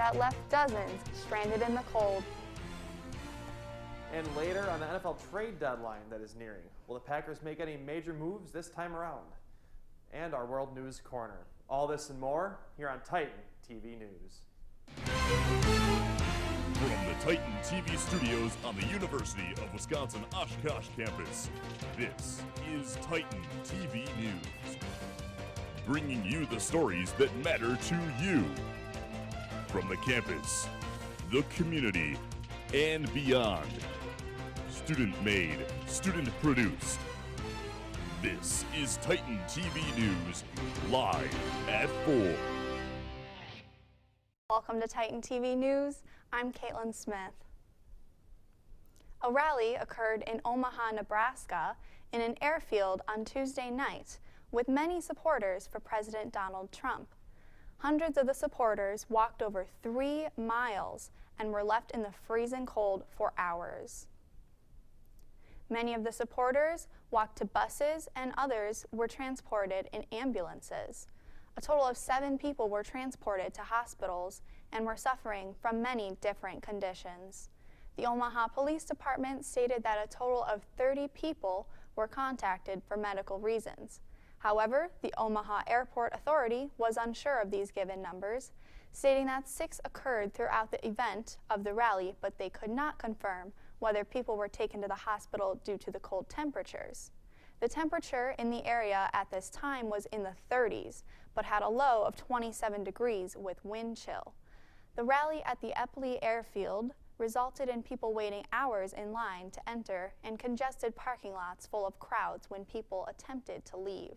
that left dozens stranded in the cold. And later on the NFL trade deadline that is nearing, will the Packers make any major moves this time around? And our World News Corner. All this and more here on Titan TV News. From the Titan TV studios on the University of Wisconsin Oshkosh campus, this is Titan TV News. Bringing you the stories that matter to you. From the campus, the community, and beyond. Student-made, student-produced. This is Titan TV News, live at 4. Welcome to Titan TV News. I'm Caitlin Smith. A rally occurred in Omaha, Nebraska, in an airfield on Tuesday night, with many supporters for President Donald Trump. Hundreds of the supporters walked over 3 miles and were left in the freezing cold for hours. Many of the supporters walked to buses and others were transported in ambulances. A total of 7 people were transported to hospitals and were suffering from many different conditions. The Omaha Police Department stated that a total of 30 people were contacted for medical reasons. However, the Omaha Airport Authority was unsure of these given numbers, stating that 6 occurred throughout the event of the rally, but they could not confirm whether people were taken to the hospital due to the cold temperatures. The temperature in the area at this time was in the 30s, but had a low of 27 degrees with wind chill. The rally at the Eppley Airfield resulted in people waiting hours in line to enter and congested parking lots full of crowds when people attempted to leave.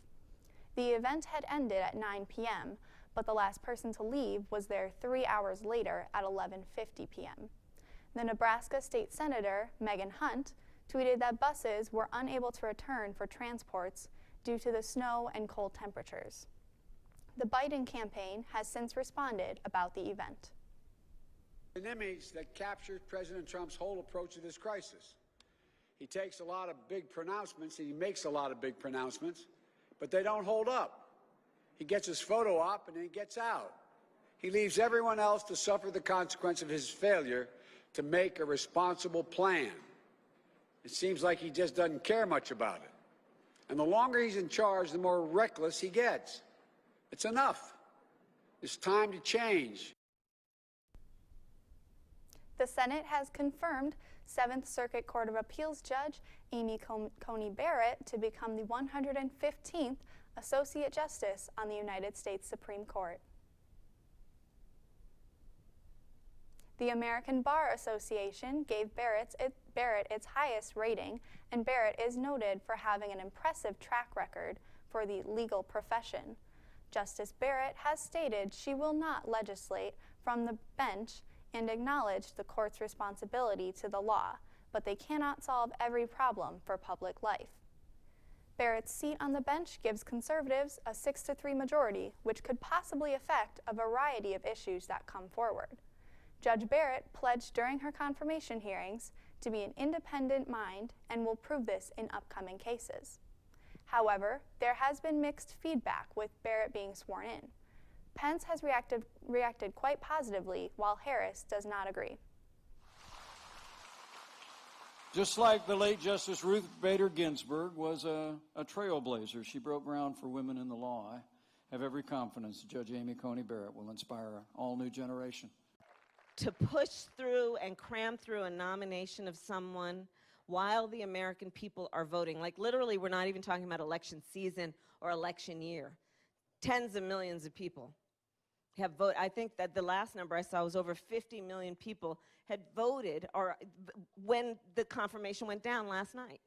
The event had ended at 9 p.m., but the last person to leave was there 3 hours later at 11:50 p.m. The Nebraska State Senator, Megan Hunt, tweeted that buses were unable to return for transports due to the snow and cold temperatures. The Biden campaign has since responded about the event. An image that captures President Trump's whole approach to this crisis. He takes a lot of big pronouncements, and he makes a lot of big pronouncements, but they don't hold up. He gets his photo op and then gets out. He leaves everyone else to suffer the consequence of his failure to make a responsible plan. It seems like he just doesn't care much about it. And the longer he's in charge, the more reckless he gets. It's enough. It's time to change. The Senate has confirmed 7th Circuit Court of Appeals Judge Amy Coney Barrett to become the 115th Associate Justice on the United States Supreme Court. The American Bar Association gave Barrett its highest rating, and Barrett is noted for having an impressive track record for the legal profession. Justice Barrett has stated she will not legislate from the bench and acknowledged the court's responsibility to the law, but they cannot solve every problem for public life. Barrett's seat on the bench gives conservatives a 6-3 majority, which could possibly affect a variety of issues that come forward. Judge Barrett pledged during her confirmation hearings to be an independent mind and will prove this in upcoming cases. However, there has been mixed feedback with Barrett being sworn in. Pence has reacted quite positively, while Harris does not agree. Just like the late Justice Ruth Bader Ginsburg was a trailblazer. She broke ground for women in the law. I have every confidence that Judge Amy Coney Barrett will inspire an all-new generation. To push through and cram through a nomination of someone while the American people are voting, like literally we're not even talking about election season or election year. Tens of millions of people have voted. I think that the last number I saw was over 50 million people had voted or when the confirmation went down last night.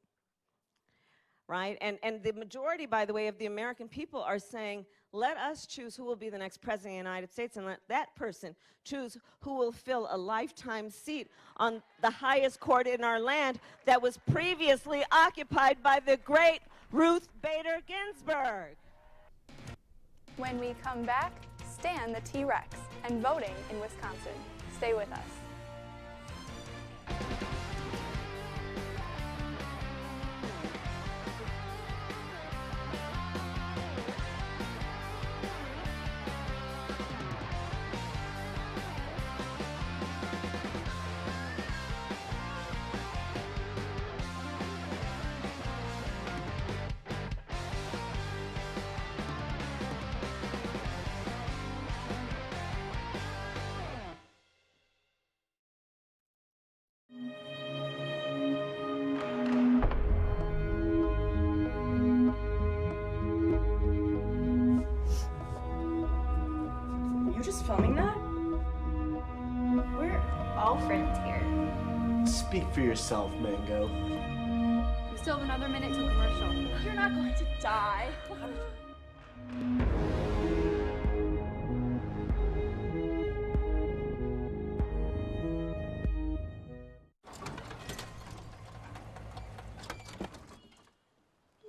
Right? And the majority, by the way, of the American people are saying, let us choose who will be the next president of the United States, and let that person choose who will fill a lifetime seat on the highest court in our land that was previously occupied by the great Ruth Bader Ginsburg. When we come back, stand the T-Rex and voting in Wisconsin. Stay with us. girlfriend here. Speak for yourself, Mango. We still have another minute till commercial. You're not going to die.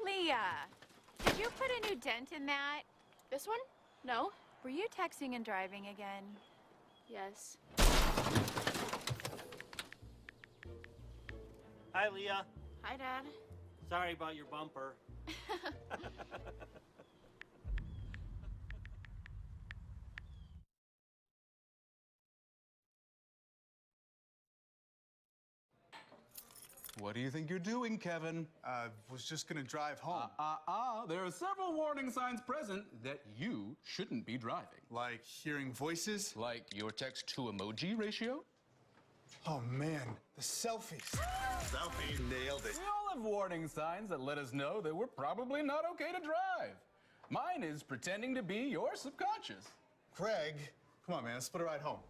Leah, did you put a new dent in that? This one? No. Were you texting and driving again? Yes. Hi, Leah. Hi, Dad. Sorry about your bumper. What do you think you're doing, Kevin? Was just gonna drive home. There are several warning signs present that you shouldn't be driving. Like hearing voices? Like your text-to-emoji ratio? Oh man, the selfies. Selfie nailed it. We all have warning signs that let us know that we're probably not okay to drive. Mine is pretending to be your subconscious. Craig, come on man, let's split a ride home.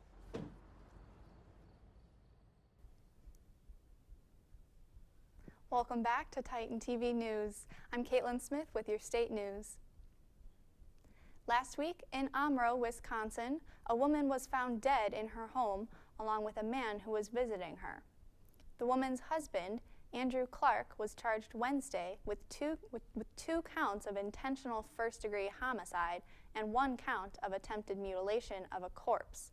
Welcome back to Titan TV News. I'm Caitlin Smith with your state news. Last week in Amro, Wisconsin, a woman was found dead in her home along with a man who was visiting her. The woman's husband, Andrew Clark, was charged Wednesday with two counts of intentional first-degree homicide and 1 count of attempted mutilation of a corpse.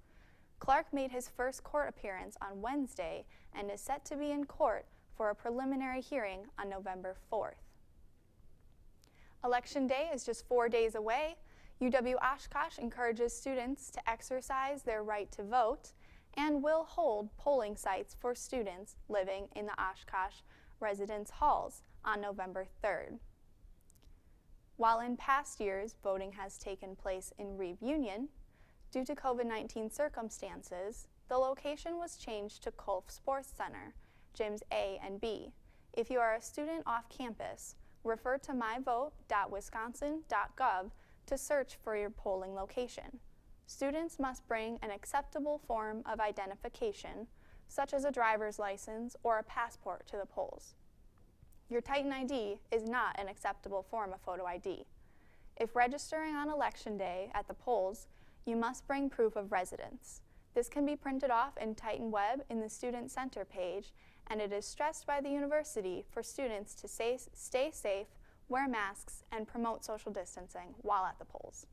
Clark made his first court appearance on Wednesday and is set to be in court for a preliminary hearing on November 4th. Election Day is just 4 days away. UW Oshkosh encourages students to exercise their right to vote and will hold polling sites for students living in the Oshkosh residence halls on November 3rd. While in past years voting has taken place in Reeve Union, due to COVID-19 circumstances, the location was changed to Kolf Sports Center, Gyms A and B. If you are a student off campus, refer to myvote.wisconsin.gov to search for your polling location. Students must bring an acceptable form of identification, such as a driver's license or a passport to the polls. Your Titan ID is not an acceptable form of photo ID. If registering on Election Day at the polls, you must bring proof of residence. This can be printed off in Titan Web in the Student Center page, and it is stressed by the university for students to stay safe, wear masks, and promote social distancing while at the polls.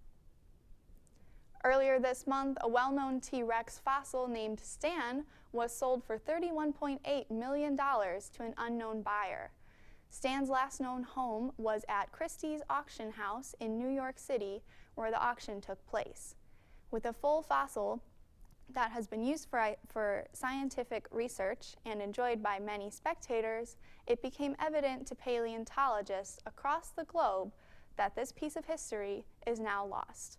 Earlier this month, a well-known T-Rex fossil named Stan was sold for $31.8 million to an unknown buyer. Stan's last known home was at Christie's Auction House in New York City, where the auction took place. With a full fossil that has been used for scientific research and enjoyed by many spectators, it became evident to paleontologists across the globe that this piece of history is now lost.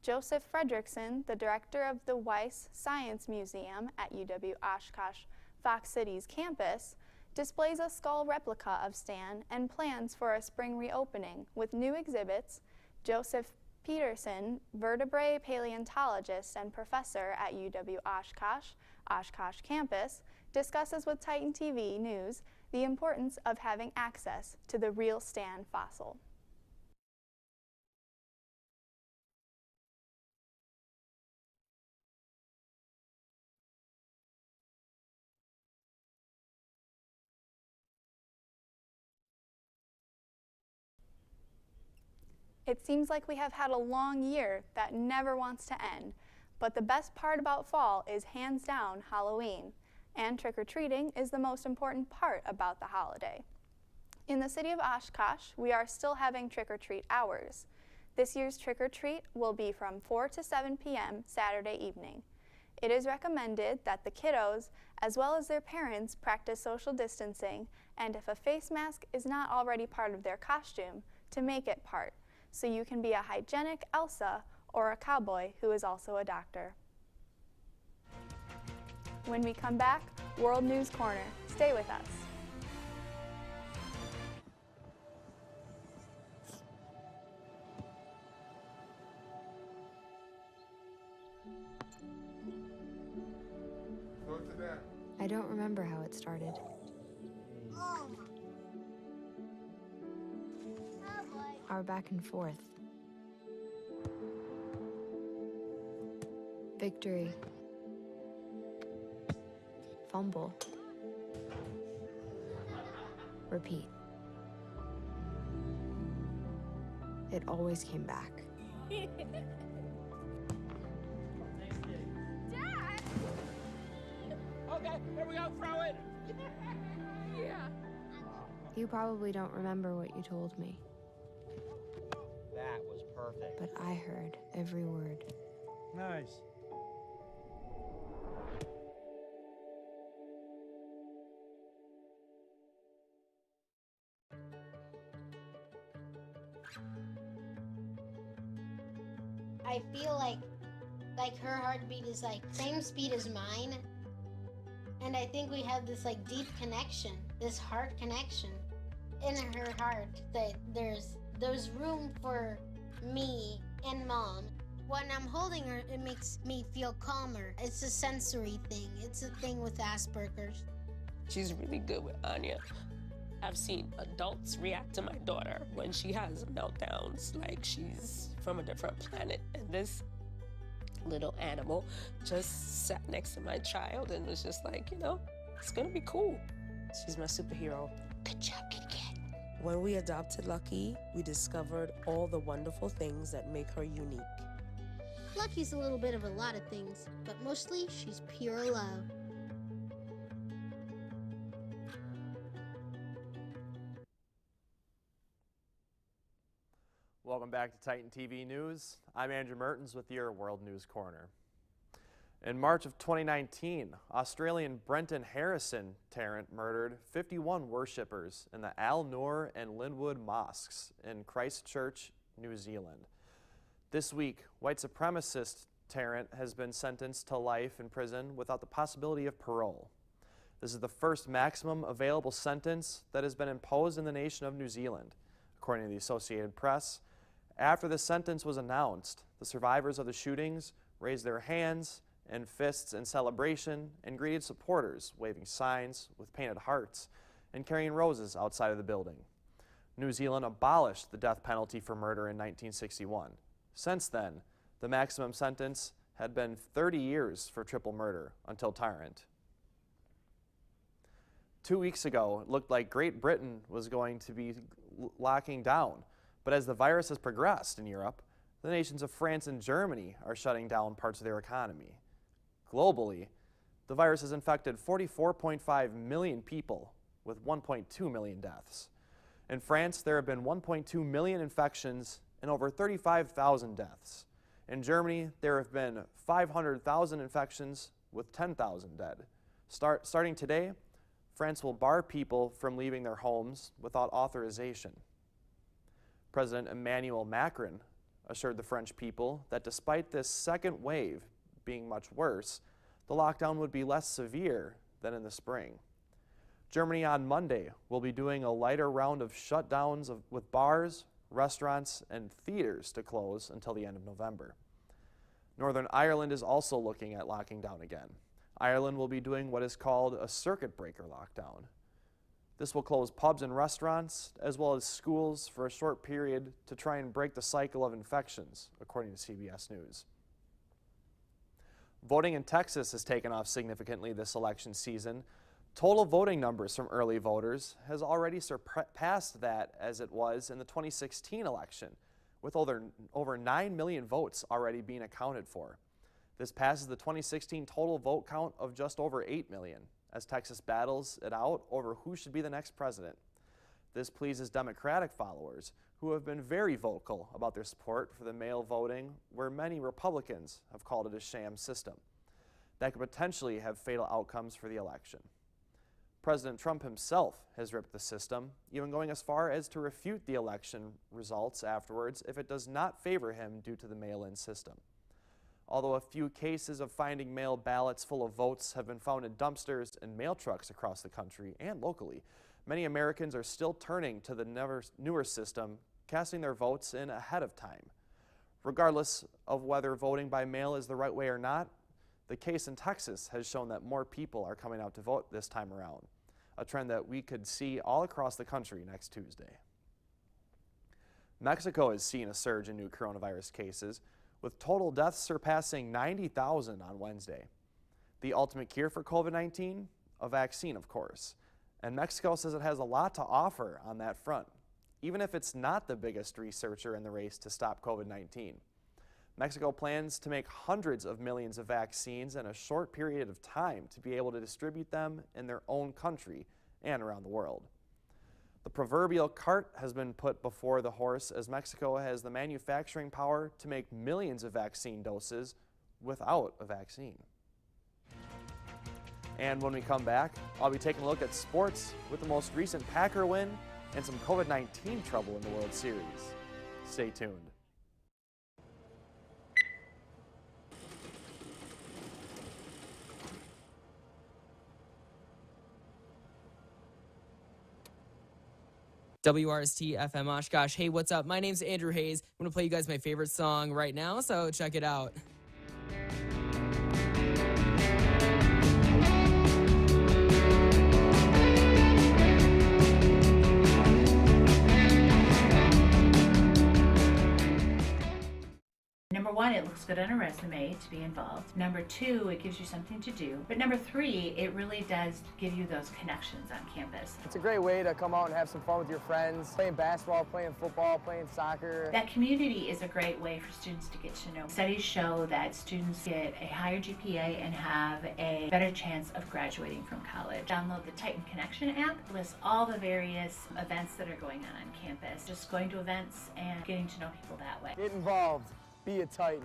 Joseph Fredrickson, the director of the Weiss Science Museum at UW Oshkosh Fox City's campus, displays a skull replica of Stan and plans for a spring reopening with new exhibits. Joseph Peterson, vertebrate paleontologist and professor at UW Oshkosh campus, discusses with Titan TV News the importance of having access to the real Stan fossil. It seems like we have had a long year that never wants to end, but the best part about fall is hands down Halloween, and trick-or-treating is the most important part about the holiday. In the city of Oshkosh, we are still having trick-or-treat hours. This year's trick-or-treat will be from 4 to 7 p.m. Saturday evening. It is recommended that the kiddos, as well as their parents, practice social distancing, and if a face mask is not already part of their costume, to make it part, so you can be a hygienic Elsa or a cowboy who is also a doctor. When we come back, World News Corner. Stay with us. Vote today. I don't remember how it started. Our back and forth. Victory. Fumble. Repeat. It always came back. Dad! Okay, here we go, throw it! Yeah. You probably don't remember what you told me, That was perfect. but I heard every word. Nice. I feel like her heartbeat is like same speed as mine. And I think we have this like deep connection, this heart connection in her heart, that there's room for me and Mom. When I'm holding her, it makes me feel calmer. It's a sensory thing. It's a thing with Asperger's. She's really good with Anya. I've seen adults react to my daughter when she has meltdowns like she's from a different planet. And this little animal just sat next to my child and was just like, you know, it's gonna be cool. She's my superhero. Good job, kitty cat. When we adopted Lucky, we discovered all the wonderful things that make her unique. Lucky's a little bit of a lot of things, but mostly she's pure love. Welcome back to Titan TV News. I'm Andrew Mertens with your World News Corner. In March of 2019, Australian Brenton Harrison Tarrant murdered 51 worshippers in the Al Noor and Linwood mosques in Christchurch, New Zealand. This week, white supremacist Tarrant has been sentenced to life in prison without the possibility of parole. This is the first maximum available sentence that has been imposed in the nation of New Zealand, according to the Associated Press. After the sentence was announced, the survivors of the shootings raised their hands and fists in celebration and greeted supporters, waving signs with painted hearts and carrying roses outside of the building. New Zealand abolished the death penalty for murder in 1961. Since then, the maximum sentence had been 30 years for triple murder until Tarrant. 2 weeks ago, it looked like Great Britain was going to be locking down, but as the virus has progressed in Europe, the nations of France and Germany are shutting down parts of their economy. Globally, the virus has infected 44.5 million people with 1.2 million deaths. In France, there have been 1.2 million infections and over 35,000 deaths. In Germany, there have been 500,000 infections with 10,000 dead. Starting today, France will bar people from leaving their homes without authorization. President Emmanuel Macron assured the French people that despite this second wave being much worse, the lockdown would be less severe than in the spring. Germany on Monday will be doing a lighter round of shutdowns with bars, restaurants, and theaters to close until the end of November. Northern Ireland is also looking at locking down again. Ireland will be doing what is called a circuit breaker lockdown. This will close pubs and restaurants, as well as schools for a short period to try and break the cycle of infections, according to CBS News. Voting in Texas has taken off significantly this election season. Total voting numbers from early voters has already surpassed that as it was in the 2016 election, with over 9 million votes already being accounted for. This passes the 2016 total vote count of just over 8 million, as Texas battles it out over who should be the next president. This pleases Democratic followers, who have been very vocal about their support for the mail voting, where many Republicans have called it a sham system that could potentially have fatal outcomes for the election. President Trump himself has ripped the system, even going as far as to refute the election results afterwards if it does not favor him due to the mail-in system. Although a few cases of finding mail ballots full of votes have been found in dumpsters and mail trucks across the country and locally, many Americans are still turning to the newer system, casting their votes in ahead of time. Regardless of whether voting by mail is the right way or not, The case in Texas has shown that more people are coming out to vote this time around, a trend that we could see all across the country next Tuesday. Mexico has seen a surge in new coronavirus cases, with total deaths surpassing 90,000 on Wednesday. The ultimate cure for COVID-19? A vaccine, of course. And Mexico says it has a lot to offer on that front, even if it's not the biggest researcher in the race to stop COVID-19. Mexico plans to make hundreds of millions of vaccines in a short period of time to be able to distribute them in their own country and around the world. The proverbial cart has been put before the horse, as Mexico has the manufacturing power to make millions of vaccine doses without a vaccine. And when we come back, I'll be taking a look at sports with the most recent Packer win and some COVID-19 trouble in the World Series. Stay tuned. WRST FM Oshkosh. Hey, what's up? My name's Andrew Hayes. I'm going to play you guys my favorite song right now, so check it out. Number one, it looks good on a resume to be involved. Number two, it gives you something to do. But number three, it really does give you those connections on campus. It's a great way to come out and have some fun with your friends, playing basketball, playing football, playing soccer. That community is a great way for students to get to know. Studies show that students get a higher GPA and have a better chance of graduating from college. Download the Titan Connection app. It lists all the various events that are going on campus. Just going to events and getting to know people that way. Get involved. Be a Titan.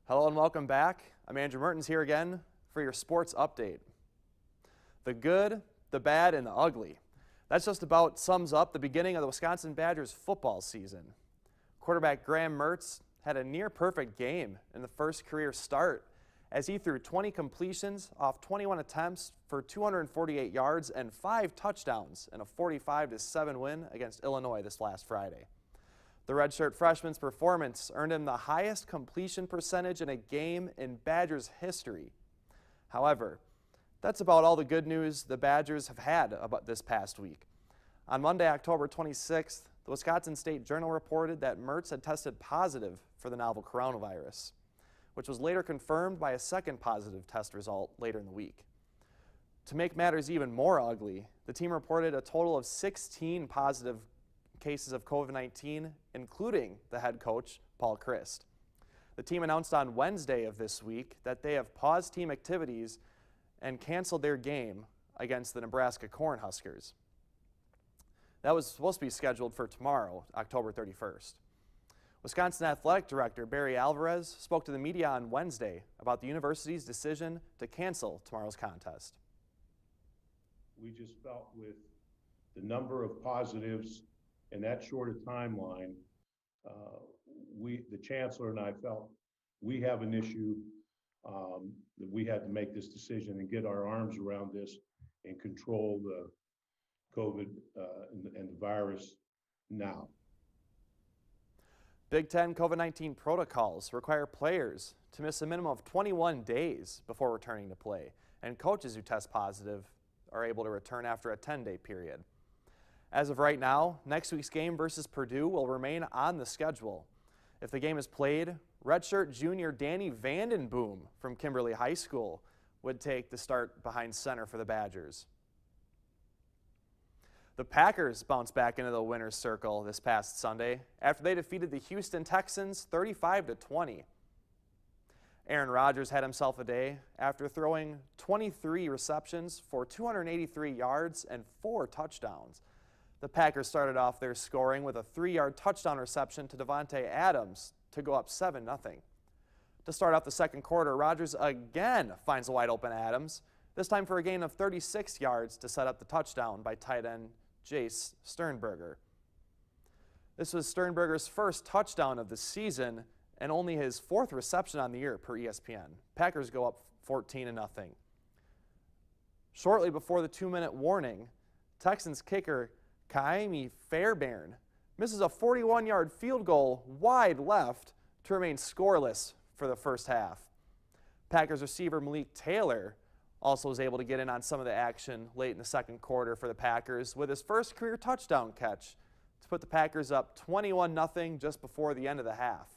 Hello and welcome back. I'm Andrew Mertens here again for your sports update. The good, the bad, and the ugly. That's just about sums up the beginning of the Wisconsin Badgers football season. Quarterback Graham Mertz had a near-perfect game in the first career start as he threw 20 completions off 21 attempts for 248 yards and 5 touchdowns in a 45-7 win against Illinois this last Friday. The redshirt freshman's performance earned him the highest completion percentage in a game in Badgers history. However, that's about all the good news the Badgers have had about this past week. On Monday, October 26th, the Wisconsin State Journal reported that Mertz had tested positive for the novel coronavirus, which was later confirmed by a second positive test result later in the week. To make matters even more ugly, the team reported a total of 16 positive cases of COVID-19, including the head coach, Paul Chryst. The team announced on Wednesday of this week that they have paused team activities and canceled their game against the Nebraska Cornhuskers. That was supposed to be scheduled for tomorrow, October 31st. Wisconsin Athletic Director Barry Alvarez spoke to the media on Wednesday about the university's decision to cancel tomorrow's contest. We just felt with the number of positives in that short a timeline, the chancellor and I felt we have an issue that we had to make this decision and get our arms around this and control the COVID and the virus now. Big Ten COVID-19 protocols require players to miss a minimum of 21 days before returning to play, and coaches who test positive are able to return after a 10-day period. As of right now, next week's game versus Purdue will remain on the schedule. If the game is played, redshirt junior Danny Vandenboom from Kimberly High School would take the start behind center for the Badgers. The Packers bounced back into the winner's circle this past Sunday after they defeated the Houston Texans 35-20. Aaron Rodgers had himself a day after throwing 23 receptions for 283 yards and 4 touchdowns. The Packers started off their scoring with a 3-yard touchdown reception to Devontae Adams to go up 7-0. To start off the second quarter, Rodgers again finds a wide open Adams, this time for a gain of 36 yards to set up the touchdown by tight end Jace Sternberger. This was Sternberger's first touchdown of the season and only his 4th reception on the year per ESPN. Packers go up 14-0. Shortly before the 2-minute warning, Texans kicker Kaimi Fairbairn misses a 41-yard field goal wide left to remain scoreless for the first half. Packers receiver Malik Taylor also was able to get in on some of the action late in the second quarter for the Packers with his first career touchdown catch to put the Packers up 21-0 just before the end of the half.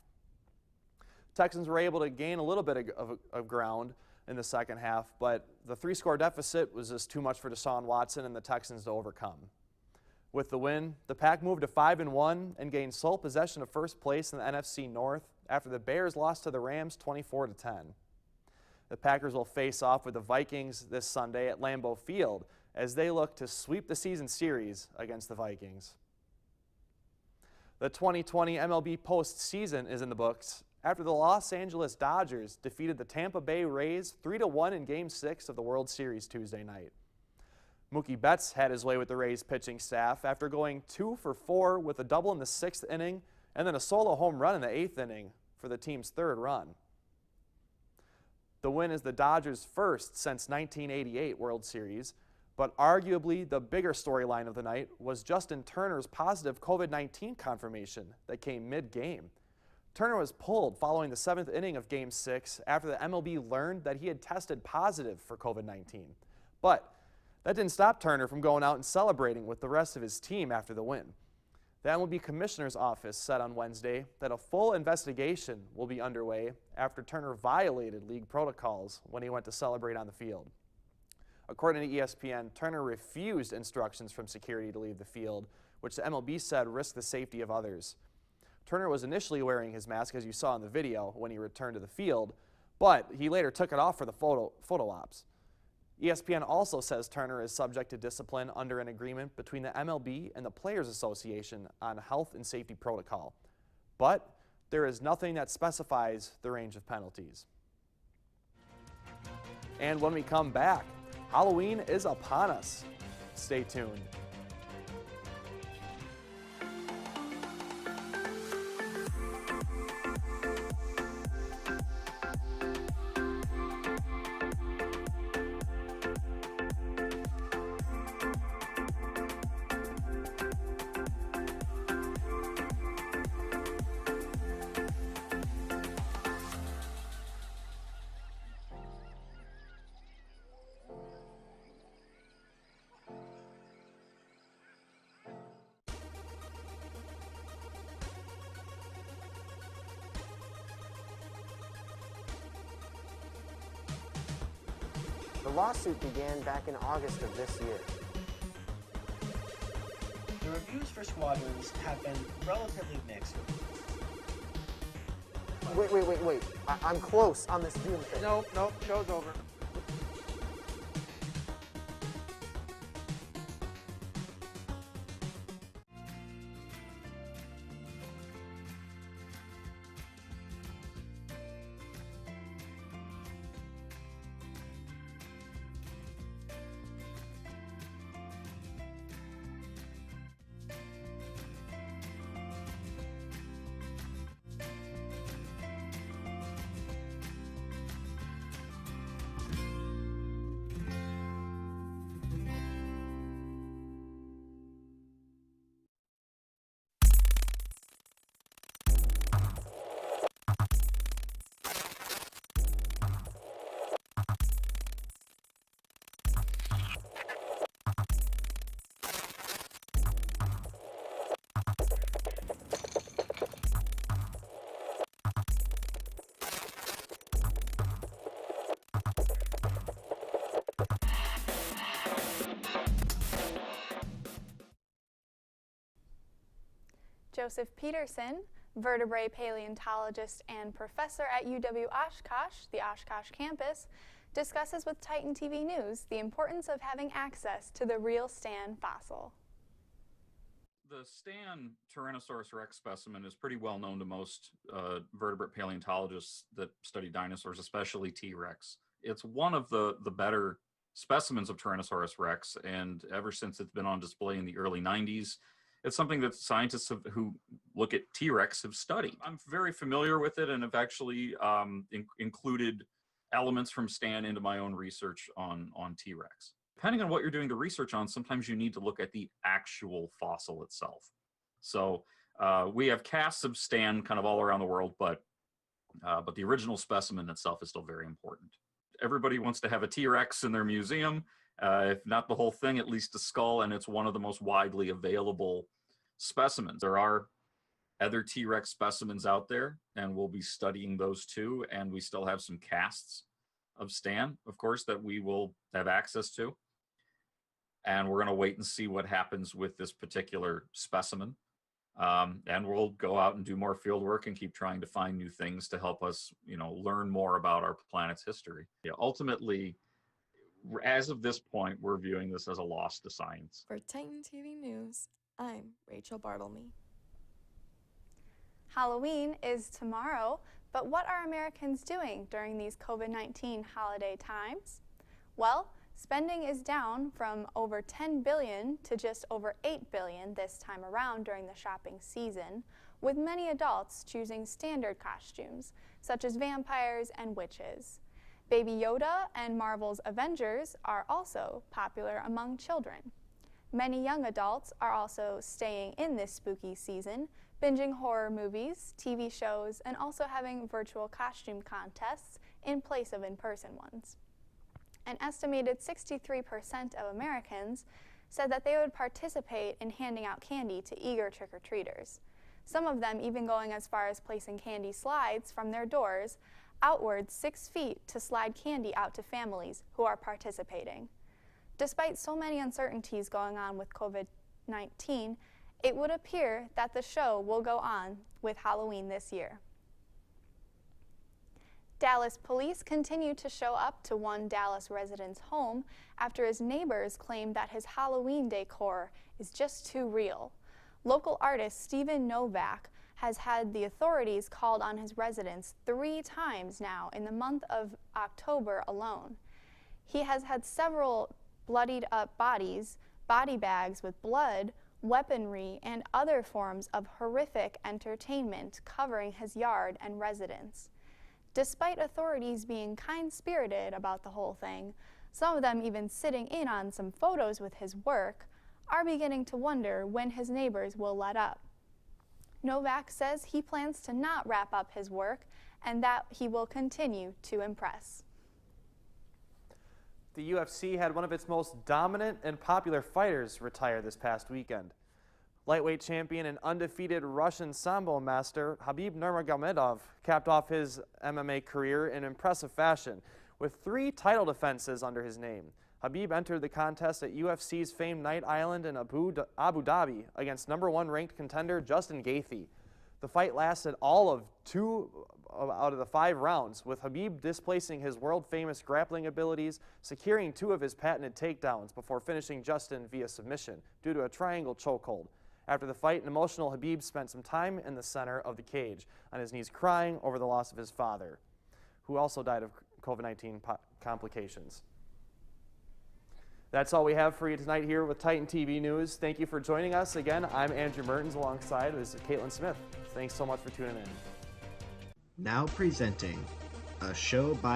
Texans were able to gain a little bit of ground in the second half, but the 3-score deficit was just too much for Deshaun Watson and the Texans to overcome. With the win, the Pack moved to 5-1 and gained sole possession of first place in the NFC North after the Bears lost to the Rams 24-10. The Packers will face off with the Vikings this Sunday at Lambeau Field as they look to sweep the season series against the Vikings. The 2020 MLB postseason is in the books after the Los Angeles Dodgers defeated the Tampa Bay Rays 3-1 in Game 6 of the World Series Tuesday night. Mookie Betts had his way with the Rays pitching staff after going 2 for 4 with a double in the 6th inning and then a solo home run in the 8th inning for the team's 3rd run. The win is the Dodgers' first since 1988 World Series, but arguably the bigger storyline of the night was Justin Turner's positive COVID-19 confirmation that came mid-game. Turner was pulled following the 7th inning of Game 6 after the MLB learned that he had tested positive for COVID-19. But that didn't stop Turner from going out and celebrating with the rest of his team after the win. The MLB Commissioner's Office said on Wednesday that a full investigation will be underway after Turner violated league protocols when he went to celebrate on the field. According to ESPN, Turner refused instructions from security to leave the field, which the MLB said risked the safety of others. Turner was initially wearing his mask, as you saw in the video, when he returned to the field, but he later took it off for the photo ops. ESPN also says Turner is subject to discipline under an agreement between the MLB and the Players Association on health and safety protocol. But there is nothing that specifies the range of penalties. And when we come back, Halloween is upon us. Stay tuned. The lawsuit began back in August of this year. The reviews for Squadrons have been relatively mixed. Wait. I'm close on this Doom thing. Nope, show's over. Joseph Peterson, vertebrate paleontologist and professor at UW Oshkosh, the Oshkosh campus, discusses with Titan TV News the importance of having access to the real Stan fossil. The Stan Tyrannosaurus rex specimen is pretty well known to most vertebrate paleontologists that study dinosaurs, especially T-Rex. It's one of the better specimens of Tyrannosaurus rex, and ever since it's been on display in the early 90s, it's something that scientists who look at T-Rex have studied. I'm very familiar with it and have actually included elements from Stan into my own research on T-Rex. Depending on what you're doing the research on, sometimes you need to look at the actual fossil itself. So we have casts of Stan kind of all around the world, but the original specimen itself is still very important. Everybody wants to have a T-Rex in their museum, if not the whole thing, at least a skull, and it's one of the most widely available specimens. There are other T-Rex specimens out there, and we'll be studying those too, and we still have some casts of Stan, of course, that we will have access to. And we're going to wait and see what happens with this particular specimen. And we'll go out and do more field work and keep trying to find new things to help us, learn more about our planet's history. Yeah, ultimately, as of this point, we're viewing this as a loss to science. For Titan TV News, I'm Rachel Bartlemy. Halloween is tomorrow, but what are Americans doing during these COVID-19 holiday times? Well, spending is down from over $10 billion to just over $8 billion this time around during the shopping season, with many adults choosing standard costumes, such as vampires and witches. Baby Yoda and Marvel's Avengers are also popular among children. Many young adults are also staying in this spooky season, binging horror movies, TV shows, and also having virtual costume contests in place of in-person ones. An estimated 63% of Americans said that they would participate in handing out candy to eager trick-or-treaters, some of them even going as far as placing candy slides from their doors outward 6 feet to slide candy out to families who are participating. Despite so many uncertainties going on with COVID-19, it would appear that the show will go on with Halloween this year. Dallas police continue to show up to one Dallas resident's home after his neighbors claimed that his Halloween decor is just too real. Local artist Steven Novak has had the authorities called on his residence 3 times now in the month of October alone. He has had several bloodied up bodies, body bags with blood, weaponry, and other forms of horrific entertainment covering his yard and residence. Despite authorities being kind-spirited about the whole thing, some of them even sitting in on some photos with his work, are beginning to wonder when his neighbors will let up. Novak says he plans to not wrap up his work and that he will continue to impress. The UFC had one of its most dominant and popular fighters retire this past weekend. Lightweight champion and undefeated Russian Sambo master Khabib Nurmagomedov capped off his MMA career in impressive fashion with 3 title defenses under his name. Khabib entered the contest at UFC's famed Night Island in Abu Dhabi against #1 ranked contender Justin Gaethje. The fight lasted all of 2 out of the 5 rounds, with Khabib displacing his world-famous grappling abilities, securing 2 of his patented takedowns before finishing Justin via submission due to a triangle chokehold. After the fight, an emotional Khabib spent some time in the center of the cage, on his knees crying over the loss of his father, who also died of COVID-19 complications. That's all we have for you tonight here with Titan TV News. Thank you for joining us. Again, I'm Andrew Mertens alongside is Caitlin Smith. Thanks so much for tuning in. Now presenting a show by